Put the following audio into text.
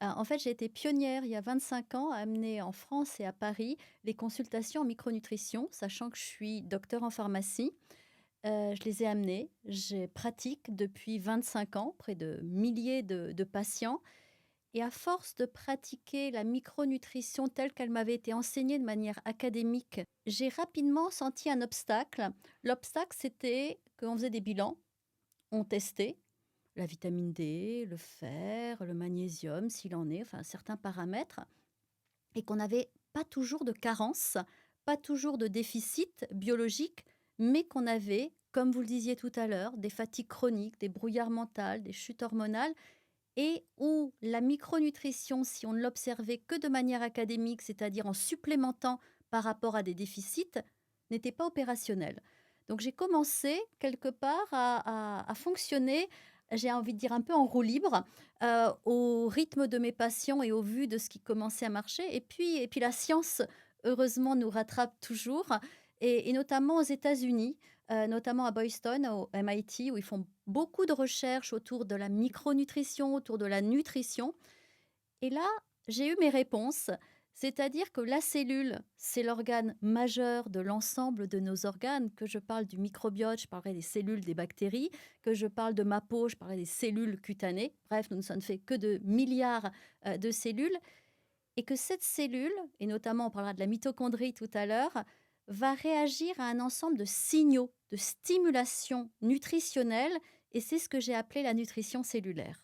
En fait, j'ai été pionnière il y a 25 ans à amener en France et à Paris les consultations en micronutrition, sachant que je suis docteur en pharmacie. Je les ai amenées, je pratique depuis 25 ans auprès de milliers de patients et à force de pratiquer la micronutrition telle qu'elle m'avait été enseignée de manière académique, j'ai rapidement senti un obstacle. L'obstacle, c'était qu'on faisait des bilans, on testait la vitamine D, le fer, le magnésium, s'il en est, enfin certains paramètres, et qu'on n'avait pas toujours de carence, pas toujours de déficit biologique, mais qu'on avait, comme vous le disiez tout à l'heure, des fatigues chroniques, des brouillards mentales, des chutes hormonales, et où la micronutrition, si on ne l'observait que de manière académique, c'est-à-dire en supplémentant par rapport à des déficits, n'était pas opérationnelle. Donc j'ai commencé quelque part à fonctionner, j'ai envie de dire un peu en roue libre, au rythme de mes patients et au vu de ce qui commençait à marcher. Et puis la science, heureusement, nous rattrape toujours, et notamment aux États-Unis, notamment à Boston, au MIT, où ils font beaucoup de recherches autour de la micronutrition, autour de la nutrition. Et là, j'ai eu mes réponses. C'est-à-dire que la cellule, c'est l'organe majeur de l'ensemble de nos organes. Que je parle du microbiote, je parlerai des cellules, des bactéries. Que je parle de ma peau, je parlerai des cellules cutanées. Bref, nous ne sommes faits que de milliards de cellules. Et que cette cellule, et notamment on parlera de la mitochondrie tout à l'heure, va réagir à un ensemble de signaux, de stimulation nutritionnelle. Et c'est ce que j'ai appelé la nutrition cellulaire.